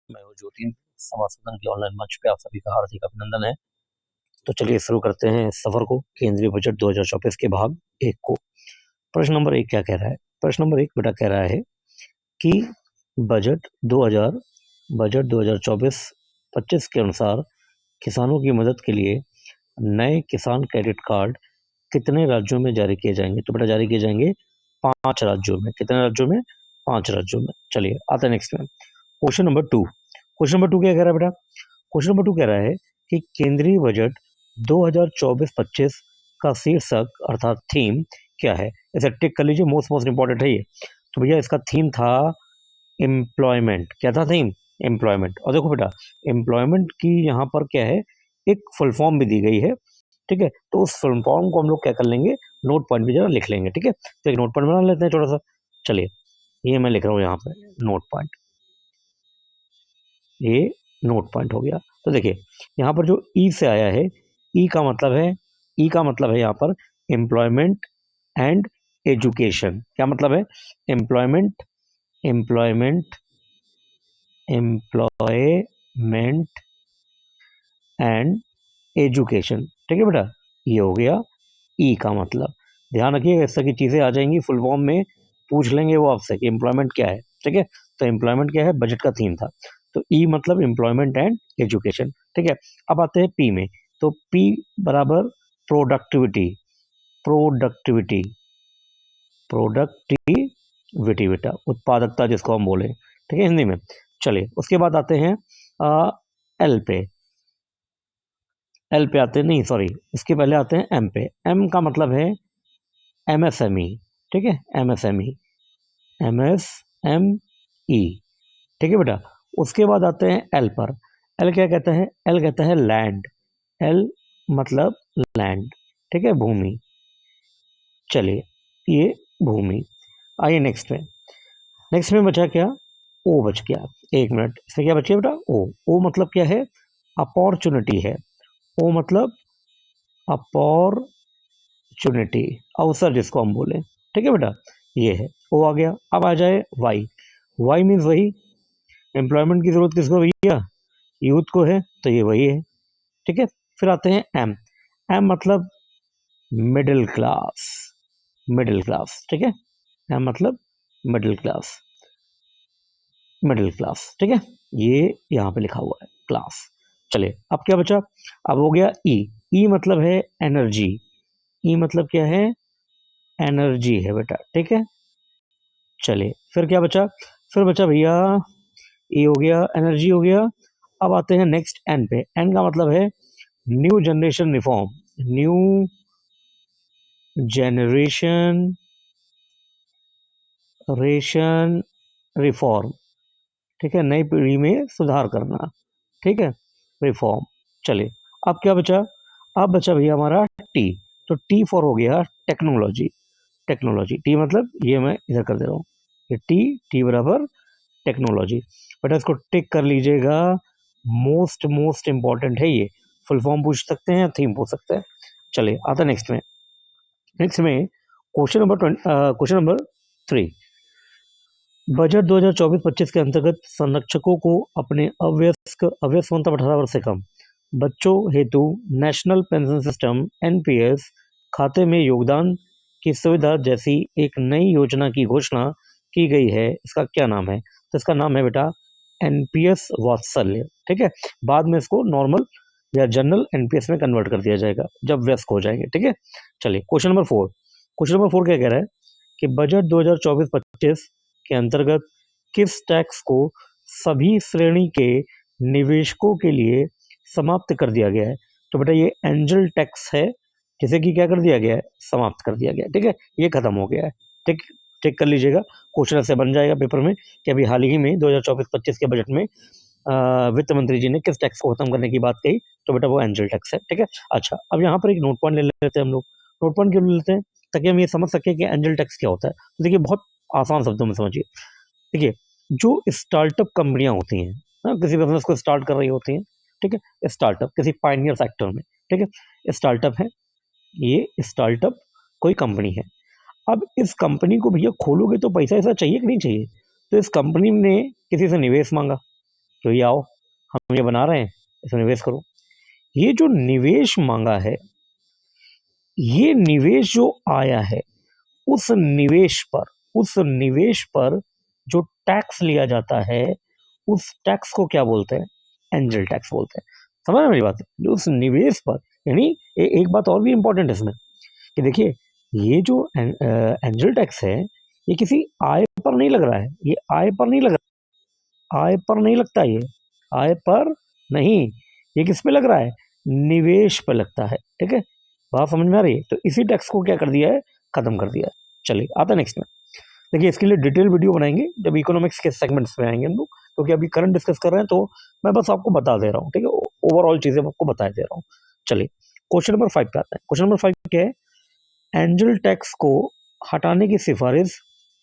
मैं हूँ ज्योति। समाज सदन के ऑनलाइन मंच पे आप सभी का हार्दिक अभिनंदन है। तो चलिए शुरू करते हैं इस सफर को, केंद्रीय बजट 2024 के भाग 1 को। प्रश्न नंबर 1 क्या कह रहा है? प्रश्न नंबर 1 बेटा कह रहा है कि बजट 2024-25 के अनुसार किसानों की मदद के लिए नए किसान क्रेडिट कार्ड कितने राज्यों में जारी किए जाएंगे? तो बेटा जारी किए जाएंगे 5 राज्यों में। कितने राज्यों में? 5 राज्यों में। चलिए आते हैं नेक्स्ट में। Question number 2। क्वेश्चन नंबर 2 क्या कह रहा है बेटा? क्वेश्चन नंबर 2 कह रहा है कि केंद्रीय बजट 2024-25 का शीर्षक अर्थात थीम क्या है? इसे टिक कर लीजिए, मोस्ट इंपॉर्टेंट है ये। तो भैया इसका थीम था एम्प्लॉयमेंट। क्या था थीम? एम्प्लॉयमेंट। और देखो बेटा, एम्प्लॉयमेंट की यहाँ पर क्या है, एक फुल फॉर्म भी दी गई है। ठीक है, तो उस फुल फॉर्म को हम लोग क्या कर लेंगे, नोट पॉइंट भी जरा लिख लेंगे। ठीक है, तो एक नोट पॉइंट बना लेते हैं छोटा सा। चलिए ये मैं लिख रहा हूँ यहाँ पे नोट पॉइंट, ये नोट पॉइंट हो गया। तो देखिए यहाँ पर जो ई से आया है, ई का मतलब है, ई का मतलब है यहाँ पर एम्प्लॉयमेंट एंड एजुकेशन। क्या मतलब है? Employment, employment, employment and education. ठीक है बेटा, ये हो गया ई का मतलब। ध्यान रखिए इस तरह की चीज़ें आ जाएंगी फुल फॉर्म में, पूछ लेंगे वो आपसे कि एम्प्लॉयमेंट क्या है। ठीक है, तो एम्प्लॉयमेंट क्या है, बजट का थीम था। तो ई मतलब एम्प्लॉयमेंट एंड एजुकेशन। ठीक है, अब आते हैं पी में। तो पी बराबर प्रोडक्टिविटी, प्रोडक्टिविटी, प्रोडक्टिविटी बेटा, उत्पादकता जिसको हम बोले। ठीक है हिंदी में। चलिए उसके बाद आते हैं एल पे। एल पे आते हैं, नहीं सॉरी, इसके पहले आते हैं एम पे। एम का मतलब है एमएसएमई। ठीक है, एमएसएमई, एमएसएमई। ठीक है बेटा, उसके बाद आते हैं एल पर। एल क्या कहता है? एल कहता है लैंड। एल मतलब लैंड। ठीक है, भूमि। चलिए ये भूमि। आइए नेक्स्ट में। नेक्स्ट में बचा क्या? ओ बच गया। एक मिनट, इसमें क्या बचा बेटा? ओ। ओ मतलब क्या है? अपॉर्चुनिटी है। ओ मतलब अपॉर्चुनिटी, अवसर जिसको हम बोले। ठीक है बेटा, ये है ओ आ गया। अब आ जाए वाई। वाई मीन्स वही, एम्प्लॉयमेंट की जरूरत किसको भैया? यूथ को है, तो ये वही है। ठीक है, फिर आते हैं एम। एम मतलब मिडिल क्लास, मिडिल क्लास। ठीक है, एम मतलब मिडिल क्लास, मिडिल क्लास। ठीक है, ये यहाँ पे लिखा हुआ है क्लास। चलिए अब क्या बचा? अब हो गया ई। ई मतलब है एनर्जी। ई मतलब क्या है? एनर्जी है बेटा। ठीक है, चलिए फिर क्या बचा? फिर बचा भैया, ई हो गया, एनर्जी हो गया। अब आते हैं नेक्स्ट एन पे। एन का मतलब है new generation reform, new generation ration reform. ठीक है, नई पीढ़ी में सुधार करना। ठीक है, रिफॉर्म। चलिए अब क्या बचा? अब बचा भैया हमारा टी। तो टी फॉर हो गया टेक्नोलॉजी। टेक्नोलॉजी, टी मतलब ये मैं इधर कर दे रहा हूँ, ये टी, टी बराबर टेक्नोलॉजी। बेटा इसको टिक कर लीजिएगा, मोस्ट मोस्ट इंपॉर्टेंट है ये। फुल फॉर्म पूछ सकते हैं या थीम पूछ सकते हैं। चलिए आता नेक्स्ट में। नेक्स्ट में क्वेश्चन नंबर 3। बजट 2024-25 के अंतर्गत संरक्षकों को अपने अवयस्क अवयस्क मतलब 18 वर्ष से कम बच्चों हेतु नेशनल पेंशन सिस्टम एनपीएस खाते में योगदान की सुविधा जैसी एक नई योजना की घोषणा की गई है। इसका क्या नाम है? तो इसका नाम है बेटा एनपीएस वात्सल्य। ठीक है, बाद में इसको नॉर्मल या जनरल एनपीएस में कन्वर्ट कर दिया जाएगा जब वयस्क हो जाएंगे। ठीक है, चलिए क्वेश्चन नंबर 4। क्वेश्चन नंबर 4 क्या कह रहा है कि बजट 2024-25 के अंतर्गत किस टैक्स को सभी श्रेणी के निवेशकों के लिए समाप्त कर दिया गया है? तो बेटा ये एंजल टैक्स है, जिसे कि क्या कर दिया गया है? समाप्त कर दिया गया है। ठीक है, ये खत्म हो गया है। ठीक, चेक कर लीजिएगा, क्वेश्चन ऐसे बन जाएगा पेपर में कि अभी हाल ही में 2024-25 के बजट में वित्त मंत्री जी ने किस टैक्स को खत्म करने की बात कही। तो बेटा वो एंजल टैक्स है। ठीक है, अच्छा अब यहाँ पर एक नोट पॉइंट ले लेते हैं हम लोग। नोट पॉइंट क्यों ले लेते हैं? ताकि हम ये समझ सकें कि एंजल टैक्स क्या होता है। तो देखिए बहुत आसान शब्दों में समझिए। देखिए जो स्टार्टअप कंपनियां होती हैं, किसी बिजनेस को स्टार्ट कर रही होती हैं। ठीक है, स्टार्टअप किसी पाइनियर सेक्टर में। ठीक है, स्टार्टअप है, ये स्टार्टअप कोई कंपनी है। अब इस कंपनी को भैया खोलोगे तो पैसा ऐसा चाहिए कि नहीं चाहिए? तो इस कंपनी ने किसी से निवेश मांगा। तो ये आओ, हम ये बना रहे हैं, इसमें निवेश करो। ये जो निवेश मांगा है, ये निवेश जो आया है, उस निवेश पर जो टैक्स लिया जाता है, उस टैक्स को क्या बोलते हैं? एंजल टैक्स बोलते हैं। समझ रहे मेरी बात? जो उस निवेश पर, यानी एक बात और भी इंपॉर्टेंट है इसमें कि देखिए, ये जो एंजल टैक्स है, ये किसी आय पर नहीं लग रहा है, ये आय पर नहीं लग रहा, आय पर नहीं लगता, ये आय पर नहीं, ये किस पे लग रहा है? निवेश पे लगता है। ठीक है, बात समझ में आ रही है? तो इसी टैक्स को क्या कर दिया है? खत्म कर दिया है। चलिए आता नेक्स्ट में। देखिए, इसके लिए डिटेल वीडियो बनाएंगे जब इकोनॉमिक्स के सेगमेंट्स में आएंगे हम लोग, क्योंकि अभी करंट डिस्कस कर रहे हैं, तो मैं बस आपको बता दे रहा हूँ। ठीक है, ओवरऑल चीजें आपको बता दे रहा हूँ। चलिए क्वेश्चन नंबर 5 पे आते हैं। क्वेश्चन नंबर 5 क्या है? एंजल टैक्स को हटाने की सिफारिश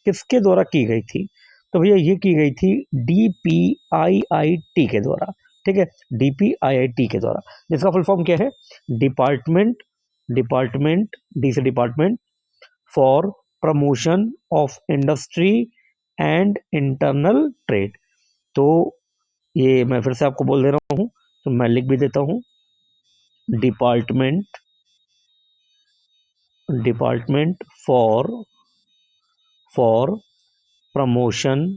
किसके द्वारा की गई थी? तो भैया ये की गई थी DPIIT के द्वारा। ठीक है, DPIIT के द्वारा, जिसका फुल फॉर्म क्या है? डिपार्टमेंट डी से department for promotion of industry and internal trade. तो ये मैं फिर से आपको बोल दे रहा हूँ, तो मैं लिख भी देता हूँ, department for promotion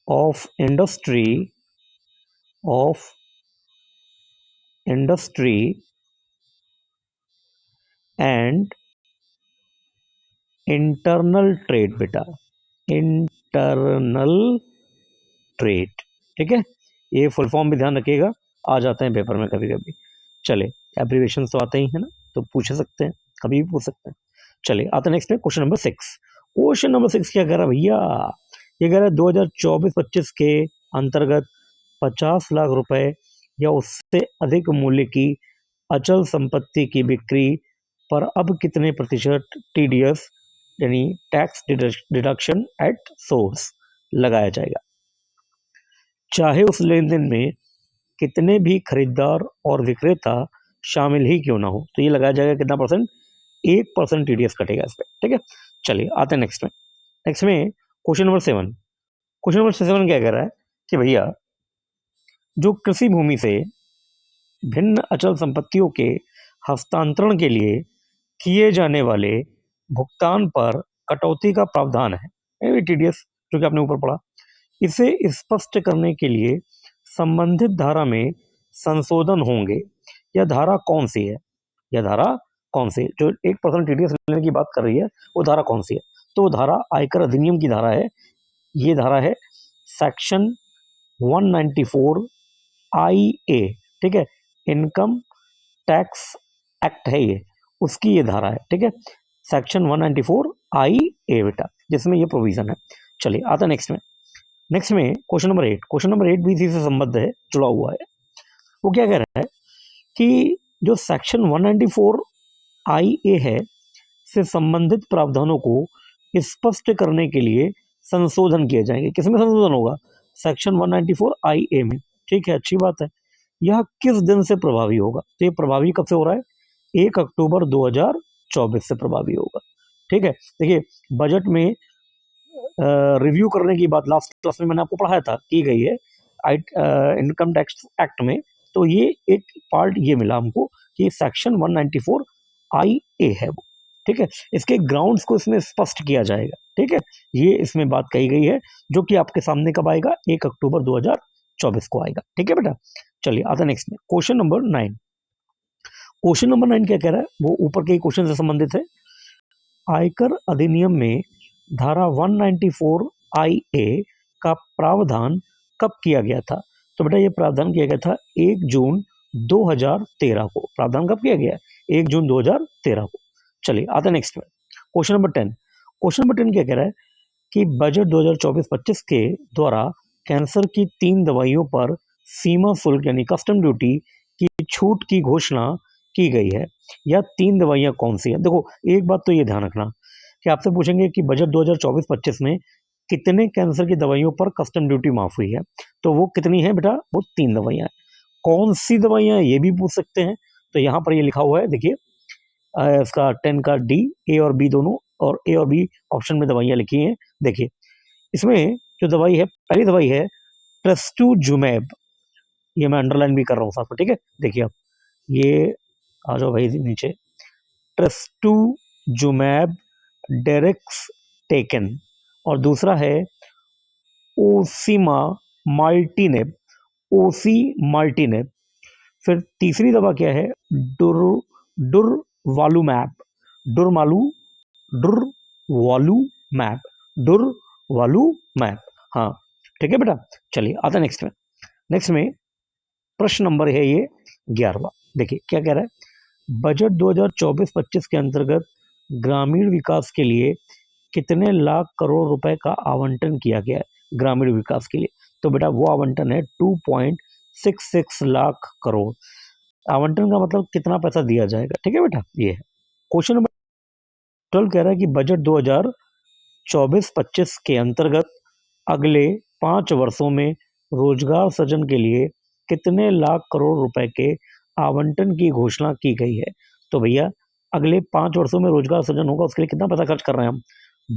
of industry and internal trade. बेटा, इंटरनल ट्रेड। ठीक है, ये फुल फॉर्म भी ध्यान रखिएगा, आ जाते हैं पेपर में कभी कभी। चले, एब्रीविएशन तो आते ही है ना, तो पूछ सकते हैं, कभी भी पूछ सकते हैं। चलिए आते नेक्स्ट में क्वेश्चन नंबर 6। क्वेश्चन नंबर 6 क्या कह रहा है भैया? ये कह रहा है 2024-25 के अंतर्गत 50 लाख रुपए या उससे अधिक मूल्य की अचल संपत्ति की बिक्री पर अब कितने प्रतिशत TDS यानी टैक्स डिडक्शन एट सोर्स लगाया जाएगा, चाहे उस लेन देन में कितने भी खरीदार और विक्रेता शामिल ही क्यों ना हो? तो ये लगाया जाएगा कितना परसेंट? 1% TDS कटेगा इस पर। ठीक है, चलिए आते हैं नेक्स्ट में। नेक्स्ट में क्वेश्चन नंबर 7। क्वेश्चन नंबर 7 क्या कह रहा है कि भैया, जो कृषि भूमि से भिन्न अचल संपत्तियों के हस्तांतरण के लिए किए जाने वाले भुगतान पर कटौती का प्रावधान है, TDS जो कि आपने ऊपर पढ़ा, इसे स्पष्ट करने के लिए संबंधित धारा में संशोधन होंगे। यह धारा कौन सी है? यह धारा कौन सी, जो 1% TDS लेने की बात कर रही है, वो धारा कौन सी है? तो वो धारा आयकर अधिनियम की धारा है। ये धारा है सेक्शन 194IA। ठीक है, इनकम टैक्स एक्ट है ये, उसकी ये धारा है। ठीक है, सेक्शन 194IA बेटा, जिसमें ये प्रोविजन है। चलिए आता नेक्स्ट में। नेक्स्ट में क्वेश्चन नंबर 8। क्वेश्चन नंबर 8 भी इसी से संबद्ध है, जुड़ा हुआ है। वो क्या कह रहा है कि जो सेक्शन 194IA है से संबंधित प्रावधानों को स्पष्ट करने के लिए संशोधन किए जाएंगे। किसमें संशोधन होगा? सेक्शन 194IA में। ठीक है, अच्छी बात है। यह किस दिन से प्रभावी होगा? तो ये प्रभावी कब से हो रहा है? 1 अक्टूबर 2024 से प्रभावी होगा। ठीक है, देखिए बजट में रिव्यू करने की बात लास्ट क्लास में मैंने आपको पढ़ाया था, की गई है इनकम टैक्स एक्ट में। तो ये एक पार्ट ये मिला हमको कि सेक्शन 194IA है वो। ठीक है, इसके ग्राउंड्स को इसमें स्पष्ट किया जाएगा। ठीक है, ये इसमें बात कही गई है, जो कि आपके सामने कब आएगा? 1 अक्टूबर 2024 को आएगा। ठीक है बेटा, चलिए आता नेक्स्ट में क्वेश्चन नंबर 9। क्वेश्चन नंबर 9 क्या कह रहा है? वो ऊपर के क्वेश्चन से संबंधित है। आयकर अधिनियम में धारा 194IA का प्रावधान कब किया गया था? तो बेटा ये प्रावधान किया गया था 1 जून 2013 को। प्रावधान कब किया गया? 1 जून 2013 को। चलिए आता नेक्स्ट में क्वेश्चन नंबर 10। क्वेश्चन नंबर 10 क्या कह रहा है कि बजट 2024-25 के द्वारा कैंसर की 3 दवाइयों पर सीमा शुल्क यानी कस्टम ड्यूटी की छूट की घोषणा की गई है। यह 3 दवाइयां कौन सी है? देखो एक बात तो ये ध्यान रखना कि आपसे पूछेंगे कि बजट 2024-25 में कितने कैंसर की दवाइयों पर कस्टम ड्यूटी माफ हुई है, तो वो कितनी है बेटा? वो 3 दवाइयां हैं। कौन सी दवाइयां ये भी पूछ सकते हैं। तो यहाँ पर ये लिखा हुआ है, देखिए इसका 10 का D, A और B दोनों और ए और बी ऑप्शन में दवाइयाँ लिखी हैं। देखिए इसमें जो दवाई है, पहली दवाई है ट्रस्टुजुमैब, ये मैं अंडरलाइन भी कर रहा हूँ साथ में, ठीक है। देखिए आप ये आ जाओ भाई नीचे, ट्रस्टुजुमैब डेरेक्स टेकन, और दूसरा है ओसीमा माल्टिनेब, ओसी माल्टिनेब। फिर तीसरी दवा क्या है, डुर डुरवालुमैब, डुरमालू डुरवालुमैब, डुरवालुमैब। हाँ ठीक है बेटा। चलिए आता नेक्स्ट में। नेक्स्ट में प्रश्न नंबर है ये 11वां। देखिए क्या कह रहा है, बजट 2024-25 के अंतर्गत ग्रामीण विकास के लिए कितने लाख करोड़ रुपए का आवंटन किया गया है ग्रामीण विकास के लिए। तो बेटा वो आवंटन है 2.66 लाख करोड़। आवंटन का मतलब कितना पैसा दिया जाएगा, ठीक है बेटा। ये है क्वेश्चन नंबर 12, कह रहा है कि बजट 2024-25 के अंतर्गत अगले 5 वर्षों में रोजगार सृजन के लिए कितने लाख करोड़ रुपए के आवंटन की घोषणा की गई है। तो भैया अगले 5 वर्षों में रोजगार सृजन होगा, उसके लिए कितना पैसा खर्च कर रहे हैं हम,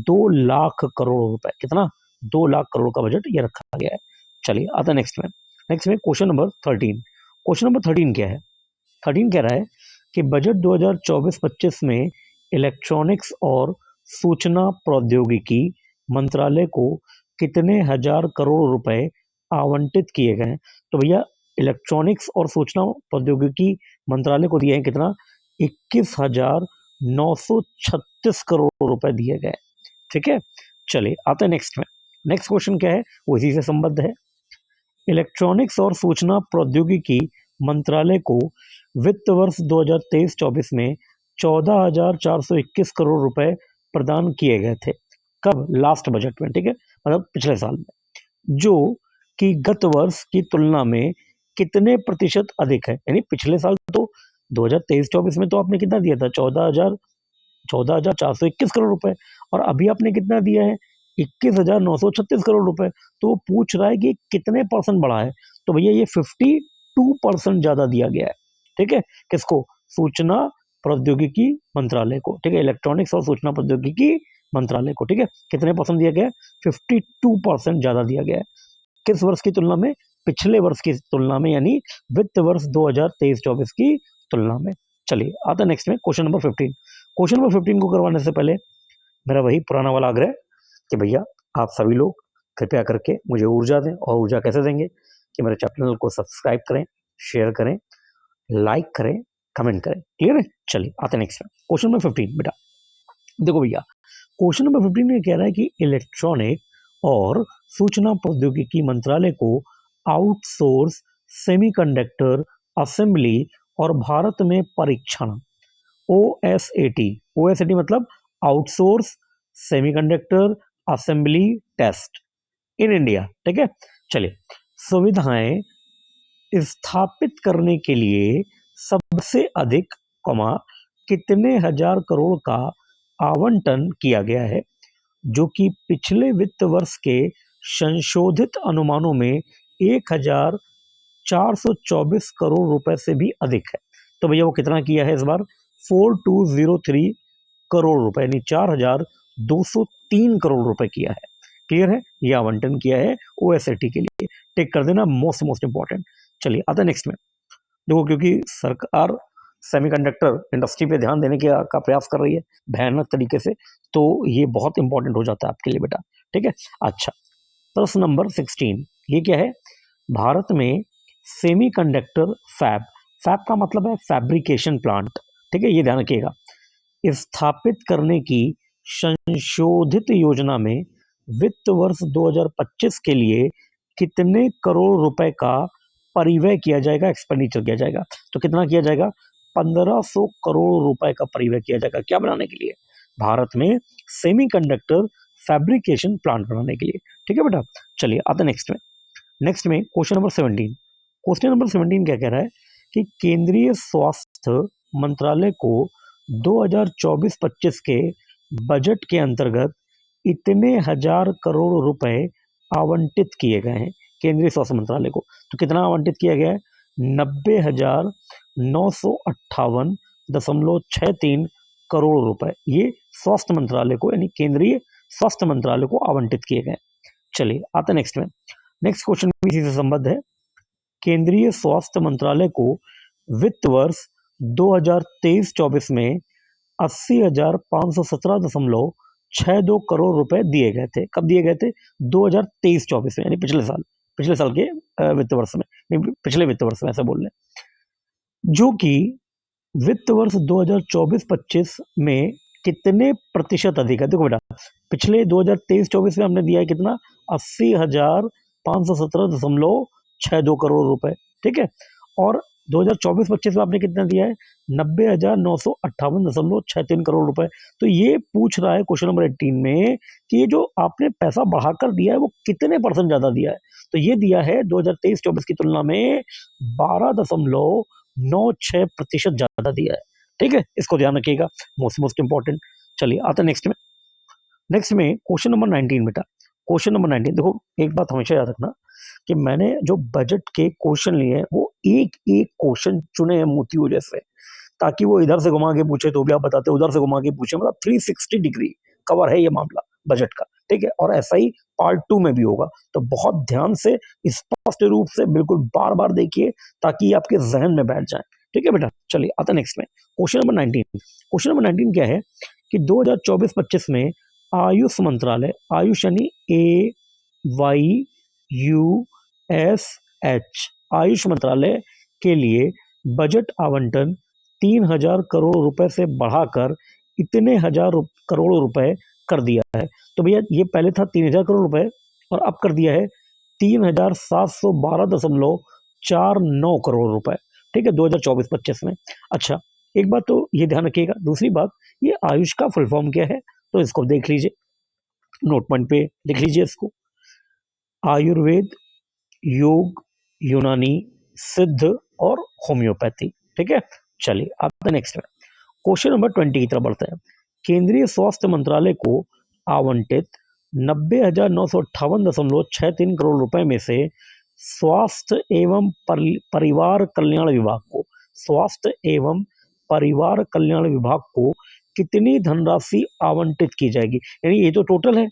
2 लाख करोड़ रुपए। कितना, 2 लाख करोड़ का बजट ये रखा गया है। चलिए आता नेक्स्ट में। नेक्स्ट में क्वेश्चन नंबर 13। क्वेश्चन नंबर 13 क्या है, 13 कह रहा है कि बजट 2024-25 में इलेक्ट्रॉनिक्स और सूचना प्रौद्योगिकी मंत्रालय को कितने हजार करोड़ रुपए आवंटित किए गए हैं। तो भैया इलेक्ट्रॉनिक्स और सूचना प्रौद्योगिकी मंत्रालय को दिए हैं कितना, 21,936 करोड़ रुपए दिए गए, ठीक है। चलिए आते हैं नेक्स्ट में। नेक्स्ट क्वेश्चन क्या है, वो इसी से संबद्ध है। इलेक्ट्रॉनिक्स और सूचना प्रौद्योगिकी मंत्रालय को वित्त वर्ष 2023-24 में 14,421 करोड़ रुपए प्रदान किए गए थे। कब, लास्ट बजट में, ठीक है, मतलब पिछले साल में, जो कि गत वर्ष की तुलना में कितने प्रतिशत अधिक है। यानी पिछले साल तो 2023-24 में तो आपने कितना दिया था, 14,421 करोड़ रुपए, और अभी आपने कितना दिया है, 21,936 करोड़ रुपए। तो वो पूछ रहा है कि कितने परसेंट बढ़ा है। तो भैया ये 52% ज्यादा दिया गया है, ठीक है। किसको, सूचना प्रौद्योगिकी मंत्रालय को, ठीक है, इलेक्ट्रॉनिक्स और सूचना प्रौद्योगिकी मंत्रालय को, ठीक है। कितने परसेंट दिया गया है, 52% ज्यादा दिया गया है। किस वर्ष की तुलना में, पिछले वर्ष की तुलना में, यानी वित्त वर्ष 2023-24 की तुलना में। चलिए आता नेक्स्ट में क्वेश्चन नंबर 15। क्वेश्चन नंबर 15 को करवाने से पहले मेरा वही पुराना वाला आग्रह कि भैया आप सभी लोग कृपया करके मुझे ऊर्जा दें, और ऊर्जा कैसे देंगे कि मेरे चैनल को सब्सक्राइब करें, शेयर करें, लाइक करें, कमेंट करें। क्लियर है। चलिए आते नेक्स्ट में क्वेश्चन नंबर 15। बेटा देखो भैया क्वेश्चन नंबर 15 में कह रहा है कि इलेक्ट्रॉनिक और सूचना प्रौद्योगिकी मंत्रालय को आउटसोर्स सेमीकंडक्टर असेंबली और भारत में परीक्षण, OSAT, OSAT मतलब outsource semiconductor assembly test in India, ठीक है। चलिए सुविधाएं स्थापित करने के लिए सबसे अधिक कितने हजार करोड़ का आवंटन किया गया है, जो कि पिछले वित्त वर्ष के संशोधित अनुमानों में 1,424 करोड़ रुपए से भी अधिक है। तो भैया वो कितना किया है इस बार, 4203 करोड़ रुपए, यानी 4,203 करोड़ रुपए किया है। क्लियर है, ये आवंटन किया है OSAT के लिए। टिक कर देना, मोस्ट इंपॉर्टेंट। चलिए आता नेक्स्ट में। देखो क्योंकि सरकार सेमीकंडक्टर इंडस्ट्री पे ध्यान देने का प्रयास कर रही है भयानक तरीके से, तो ये बहुत इंपॉर्टेंट हो जाता है आपके लिए बेटा, ठीक है। अच्छा प्रश्न नंबर 16, ये क्या है, भारत में सेमीकंडक्टर फैब, फैब का मतलब है फैब्रिकेशन प्लांट, ठीक है, ये ध्यान रखिएगा, स्थापित करने की संशोधित योजना में वित्त वर्ष 2025 के लिए कितने करोड़ रुपए का परिव्यय किया जाएगा, एक्सपेंडिचर किया जाएगा। तो कितना किया जाएगा, 1500 करोड़ रुपए का परिव्यय किया जाएगा। क्या बनाने के लिए, भारत में सेमीकंडक्टर फैब्रिकेशन प्लांट बनाने के लिए, ठीक है बेटा। चलिए आते नेक्स्ट में। नेक्स्ट में क्वेश्चन नंबर 17। क्वेश्चन नंबर 17 क्या कह रहा है कि केंद्रीय स्वास्थ्य मंत्रालय को 2024-25 के बजट के अंतर्गत इतने हजार करोड़ रुपए आवंटित किए गए हैं केंद्रीय स्वास्थ्य मंत्रालय को। तो कितना आवंटित किया गया है, 90,958.63 करोड़ रुपए, ये स्वास्थ्य मंत्रालय को, यानी केंद्रीय स्वास्थ्य मंत्रालय को आवंटित किए गए। चलिए आते नेक्स्ट में। नेक्स्ट क्वेश्चन भी इसी से संबद्ध है। केंद्रीय स्वास्थ्य मंत्रालय को वित्त वर्ष 2023-24 में 80,517.62 करोड़ रुपए दिए गए थे। कब दिए गए थे? 2023-24 में, यानी पिछले साल के वित्त वर्ष में, नहीं पिछले वित्त वर्ष में ऐसा बोल रहे, जो कि वित्त वर्ष 2024-25 में कितने प्रतिशत अधिक है? देखो बेटा, पिछले 2023-24 में हमने दिया है कितना? 80,517.62 करोड़ रुपए, ठीक है। और 2024-25 में आपने कितना दिया है? 90,958.63 करोड़ रुपए। तो ये पूछ रहा है क्वेश्चन नंबर 18 में कि ये जो आपने पैसा बढ़ाकर दिया है वो कितने % ज्यादा दिया है? तो ये दिया है 2023-24 की तुलना में 12.96% ज्यादा दिया है, ठीक है। इसको ध्यान रखिएगा, मोस्ट इंपॉर्टेंट। चलिए आता नेक्स्ट में क्वेश्चन नंबर 19 बेटा। क्वेश्चन नंबर 19 देखो, एक बात हमेशा याद रखना कि मैंने जो बजट के क्वेश्चन लिए हैं वो एक एक क्वेश्चन चुने हैं मोतियों जैसे, ताकि वो इधर से घुमा के पूछे तो भी आप बताते, उधर से घुमा के पूछे, मतलब 360 डिग्री कवर है ये मामला बजट का, ठीक है। और ऐसा ही पार्ट 2 में भी होगा, तो बहुत ध्यान से स्पष्ट रूप से बिल्कुल बार बार देखिए ताकि आपके जहन में बैठ जाए, ठीक है बेटा। चलिए आता नेक्स्ट में क्वेश्चन नंबर 19। क्वेश्चन नंबर 19 क्या है कि 2024-25 में आयुष मंत्रालय, आयुष यानी AYUSH, आयुष मंत्रालय के लिए बजट आवंटन 3,000 करोड़ रुपए से बढ़ाकर इतने करोड़ रुपए कर दिया है। तो भैया ये पहले था 3,000 करोड़ रुपए और अब कर दिया है 3,712.49 करोड़ रुपए, ठीक है, 2024-25 में। अच्छा, एक बात तो ये ध्यान रखिएगा, दूसरी बात, ये आयुष का फुल फॉर्म क्या है? तो इसको देख लीजिए, नोट पॉइंट पे लिख लीजिए इसको। आयुर्वेद, योग, यूनानी, सिद्ध और होम्योपैथी, ठीक है। चलिए आपका नेक्स्ट है क्वेश्चन नंबर 20 की तरफ बढ़ते हैं। केंद्रीय स्वास्थ्य मंत्रालय को आवंटित 90,958.63 करोड़ रुपए में से स्वास्थ्य एवं परिवार कल्याण विभाग को, स्वास्थ्य एवं परिवार कल्याण विभाग को कितनी धनराशि आवंटित की जाएगी? यानी ये तो टोटल है,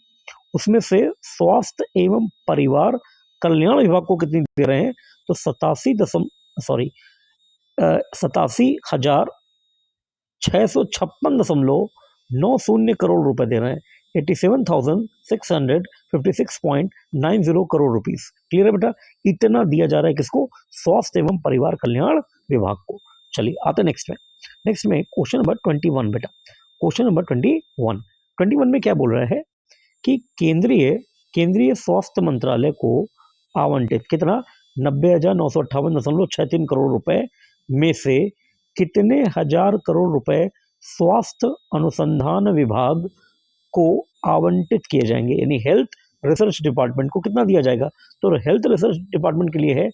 उसमें से स्वास्थ्य एवं परिवार कल्याण विभाग को कितनी दे रहे हैं? तो 87,656.90 करोड़ रुपए दे रहे हैं। 87,656.90 करोड़ रुपीस। क्लियर है बेटा? इतना दिया जा रहा है किसको? स्वास्थ्य एवं परिवार कल्याण विभाग को। चलिए आते नेक्स्ट में क्वेश्चन नंबर 21 बेटा। क्वेश्चन नंबर 21 में क्या बोल रहा है कि केंद्रीय स्वास्थ्य मंत्रालय को आवंटित कितना? 90,958.63 करोड़ रुपए में से कितने हजार करोड़ रुपए स्वास्थ्य अनुसंधान विभाग को आवंटित किए जाएंगे? यानी हेल्थ रिसर्च डिपार्टमेंट को कितना दिया जाएगा? तो हेल्थ रिसर्च डिपार्टमेंट के लिए है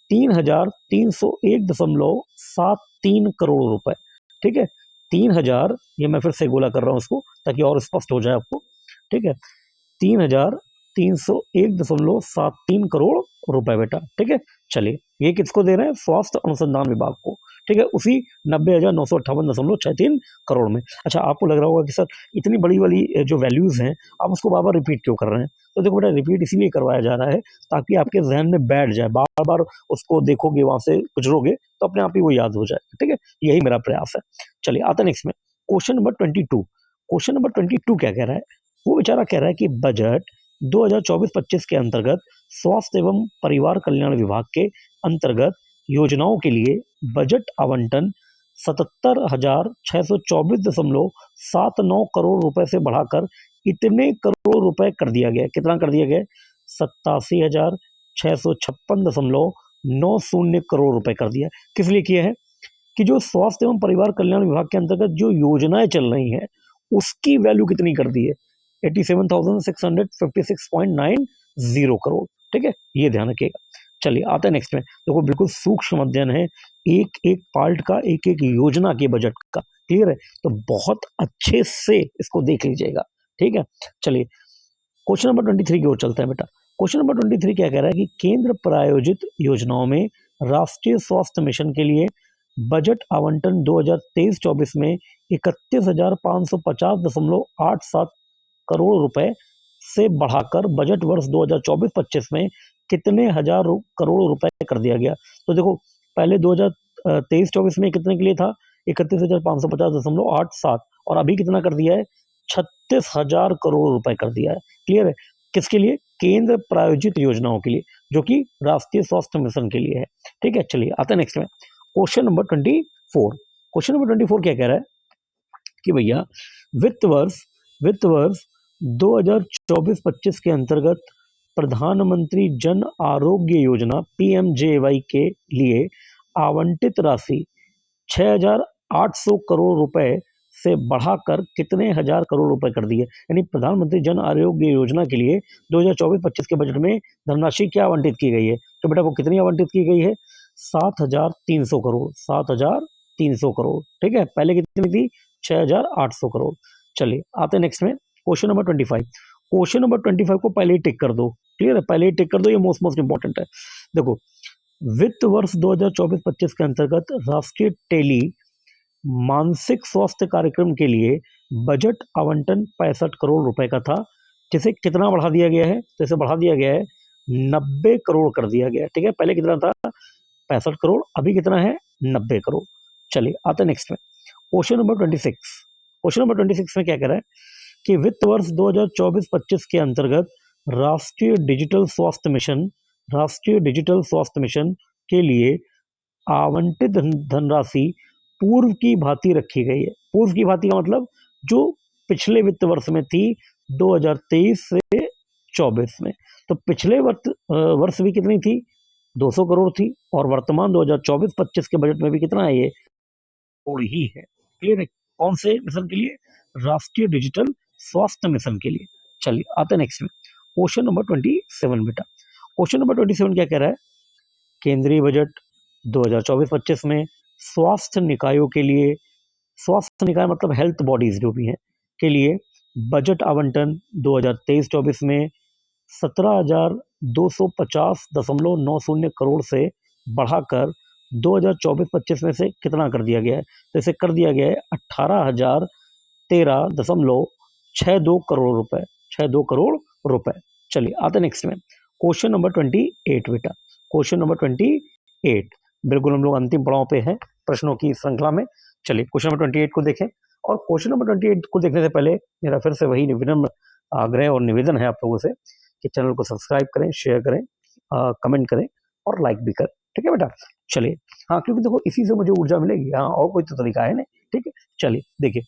3,301.73 करोड़ रुपए, ठीक है। 3,000, ये मैं फिर से गोला कर रहा हूं उसको ताकि और स्पष्ट हो जाए आपको, ठीक है। 3,301.73 करोड़ रुपए बेटा, ठीक है। चलिए ये किसको दे रहे हैं? स्वास्थ्य अनुसंधान विभाग को, ठीक है, उसी 90,958.63 करोड़ में। अच्छा, आपको लग रहा होगा कि सर इतनी बड़ी वाली जो वैल्यूज हैं आप उसको बार बार रिपीट क्यों कर रहे हैं? तो देखो बेटा, रिपीट इसीलिए करवाया जा रहा है ताकि आपके जहन में बैठ जाए, बार बार उसको देखोगे, वहां से गुजरोगे तो अपने आप ही वो याद हो जाए, ठीक है। यही मेरा प्रयास है। चलिए आता नेक्स्ट में क्वेश्चन नंबर 22। क्वेश्चन नंबर 22 क्या कह रहा है? वो बेचारा कह रहा है कि बजट 2024-25 के अंतर्गत स्वास्थ्य एवं परिवार कल्याण विभाग के अंतर्गत योजनाओं के लिए बजट आवंटन 77,624.79 करोड़ रुपए से बढ़ाकर इतने करोड़ रुपए कर दिया गया। कितना कर दिया गया? 87,656.90 करोड़ रुपए कर दिया। किस लिए किया है? कि जो स्वास्थ्य एवं परिवार कल्याण विभाग के अंतर्गत जो योजनाएं चल रही हैं उसकी वैल्यू कितनी कर दी है? 87,656.90 करोड़, ठीक है, ये ध्यान रखिएगा। चलिए आते हैं नेक्स्ट में। देखो बिल्कुल सूक्ष्म अध्ययन है, एक एक पार्ट का, एक एक योजना के बजट का, क्लियर है? तो बहुत अच्छे से इसको देख लीजिएगा, ठीक है। चलिए क्वेश्चन नंबर 23 की ओर चलते हैं बेटा। क्वेश्चन नंबर 23 क्या कह रहा है कि केंद्र प्रायोजित योजनाओं में राष्ट्रीय स्वास्थ्य मिशन के लिए बजट आवंटन 2023-24 में 31,550.87 करोड़ रुपए से बढ़ाकर बजट वर्ष 2024-25 में कितने हजार करोड़ रुपए कर दिया गया। तो देखो, पहले 2023-24 में कितने के लिए था, 31,550.87, और अभी कितना कर दिया है, 36,000 करोड़ रुपए कर दिया है। क्लियर है? किसके लिए? केंद्र प्रायोजित योजनाओं के लिए, जो कि राष्ट्रीय स्वास्थ्य मिशन के लिए है। ठीक है, चलिए आते हैं नेक्स्ट में। Question number 24। क्वेश्चन नंबर 24 क्या कह रहा है कि भैया वित्त वर्ष 2024-25 के अंतर्गत प्रधानमंत्री जन आरोग्य योजना PMJY के लिए आवंटित राशि 6,800 करोड़ रुपए से बढ़ाकर कितने हजार करोड़ रुपए कर दी है। यानी प्रधानमंत्री जन आरोग्य योजना के लिए 2024-25 के बजट में धनराशि क्या आवंटित की गई है, तो बेटा वो कितनी आवंटित की गई है, 7,300 करोड़, 7,300 करोड़। ठीक है, पहले कितनी थी, 6,800 करोड़। चलिए आते हैं नेक्स्ट में, क्वेश्चन नंबर 25। क्वेश्चन नंबर 25 को पहले ही टिक कर दो। क्लियर है, पहले ही टिक कर दो, ये मोस्ट इंपॉर्टेंट है। देखो, वित्त वर्ष 2024-25 के अंतर्गत राष्ट्रीय टेली मानसिक स्वास्थ्य कार्यक्रम के लिए बजट आवंटन 65 करोड़ रुपए का था, जिसे कितना बढ़ा दिया गया है, तो इसे बढ़ा दिया गया है 90 करोड़ कर दिया गया है। ठीक है, पहले कितना था, 65 करोड़, अभी कितना है, 90 करोड़। चलिए आते हैं नेक्स्ट में, क्वेश्चन नंबर 26। क्वेश्चन नंबर 26 में क्या कह रहा है कि वित्त वर्ष 2024-25 के अंतर्गत राष्ट्रीय डिजिटल स्वास्थ्य मिशन के लिए आवंटित धनराशि पूर्व की भांति रखी गई है। पूर्व की भांति का मतलब जो पिछले वित्त वर्ष में थी 2023 से 24 में, तो पिछले वर्ष भी कितनी थी, 200 करोड़ थी, और वर्तमान 2024-25 के बजट में भी कितना है, ये करोड़ ही है। क्लियर है? कौन से मिशन के लिए, राष्ट्रीय डिजिटल स्वास्थ्य मिशन के लिए। चलिए आते हैं नेक्स्ट में, क्वेश्चन नंबर 27 बेटा। क्वेश्चन नंबर 27 क्या कह रहा है, केंद्रीय बजट 2024-25 में स्वास्थ्य निकायों के लिए, स्वास्थ्य निकाय मतलब हेल्थ बॉडीज जो भी हैं, के लिए बजट आवंटन 2023-24 में 17,250.90 करोड़ से बढ़ाकर 2024-25 में से कितना कर दिया गया है, तो इसे कर दिया गया है 18,013.62 करोड़ रुपए, 62 करोड़ रुपए। चलिए आते नेक्स्ट में, क्वेश्चन नंबर 28 बेटा। क्वेश्चन नंबर 28, बिल्कुल हम लोग अंतिम पड़ाव पे हैं प्रश्नों की श्रृंखला में। चलिए क्वेश्चन नंबर 28 को देखें, और क्वेश्चन नंबर 28 को देखने से पहले मेरा फिर से वही विनम्र आग्रह और निवेदन है आप लोगों से कि चैनल को सब्सक्राइब करें, शेयर करें, कमेंट करें और लाइक भी करें। ठीक है बेटा, चलिए। हाँ, क्योंकि देखो इसी से मुझे ऊर्जा मिलेगी, हाँ, और कोई तो तरीका है नहीं। ठीक है, चलिए देखिए,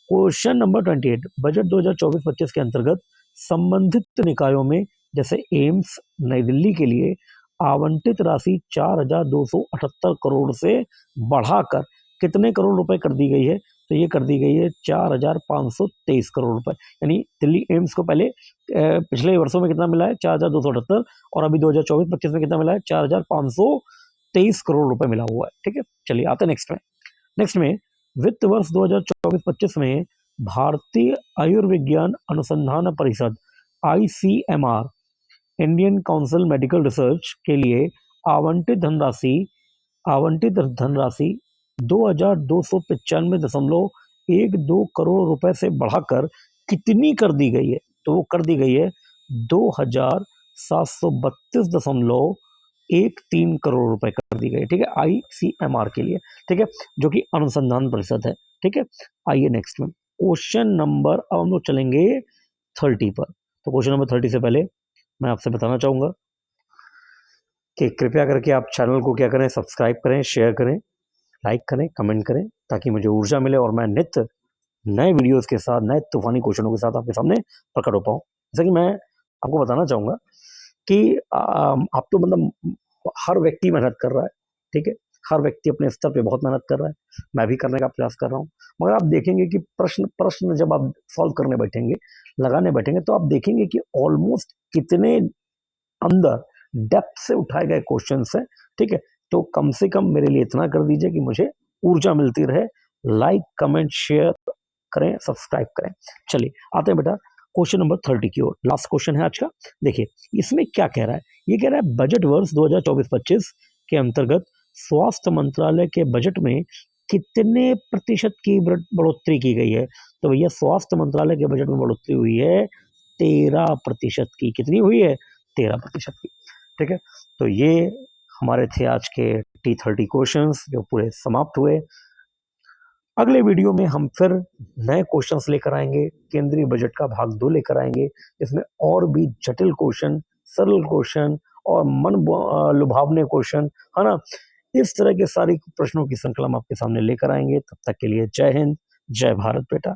क्वेश्चन नंबर 28, बजट 2024-25 के अंतर्गत संबंधित निकायों में जैसे एम्स नई दिल्ली के लिए आवंटित राशि 4,278 करोड़ से बढ़ाकर कितने करोड़ रुपए कर दी गई है, तो ये कर दी गई है 4,523 करोड़ रुपए। यानी दिल्ली एम्स को पहले पिछले वर्षों में कितना मिला है, 4,278, और अभी 2024-25 में कितना मिला है, 4,523 करोड़ रुपए मिला हुआ है। ठीक है, चलिए आते हैं नेक्स्ट में वित्त वर्ष 2024-25 में भारतीय आयुर्विज्ञान अनुसंधान परिषद ICMR, Indian council medical research के लिए आवंटित धनराशि 2,295.12 करोड़ रुपए से बढ़ाकर कितनी कर दी गई है, तो वो कर दी गई है 2,732.13 करोड़ रुपए कर दी गई। ठीक है, ICMR के लिए, ठीक है, जो कि अनुसंधान परिषद है। ठीक है, आइए नेक्स्ट में, क्वेश्चन नंबर, अब हम लोग चलेंगे 30 पर। तो क्वेश्चन नंबर 30 से पहले मैं आपसे बताना चाहूंगा कि कृपया करके आप चैनल को क्या करें, सब्सक्राइब करें, शेयर करें, लाइक करें, कमेंट करें, ताकि मुझे ऊर्जा मिले और मैं नित्य नए वीडियोस के साथ, नए तूफानी क्वेश्चनों के साथ आपके सामने प्रकट हो पाऊँ। जैसे कि मैं आपको बताना चाहूँगा कि आप तो मतलब हर व्यक्ति मेहनत कर रहा है। ठीक है, हर व्यक्ति अपने स्तर पे बहुत मेहनत कर रहा है, मैं भी करने का प्रयास कर रहा हूँ। मगर आप देखेंगे कि प्रश्न जब आप सॉल्व करने बैठेंगे, लगाने बैठेंगे, तो आप देखेंगे कि ऑलमोस्ट कितने अंदर डेप्थ से उठाए गए क्वेश्चन है। ठीक है, तो कम से कम मेरे लिए इतना कर दीजिए कि मुझे ऊर्जा मिलती रहे। लाइक, कमेंट, शेयर करें, सब्सक्राइब करें। चलिए आते हैं बेटा क्वेश्चन नंबर 30 की ओर। लास्ट क्वेश्चन है आज का। देखिए इसमें क्या कह रहा है, ये कह रहा है बजट वर्ष 2024-25 के अंतर्गत स्वास्थ्य मंत्रालय के बजट में कितने प्रतिशत की बढ़ोतरी की गई है? तो भैया स्वास्थ्य मंत्रालय के बजट में बढ़ोतरी हुई है 13% की। कितनी हुई है? 13% की। ठीक है, तो ये हमारे थे आज के T30 क्वेश्चंस जो पूरे समाप्त हुए। अगले वीडियो में हम फिर नए क्वेश्चंस लेकर आएंगे, केंद्रीय बजट का भाग 2 लेकर आएंगे, इसमें और भी जटिल क्वेश्चन, सरल क्वेश्चन और मन लुभावने क्वेश्चन, है ना, इस तरह के सारी प्रश्नों की श्रृंखला हम आपके सामने लेकर आएंगे। तब तक के लिए जय हिंद, जय भारत बेटा।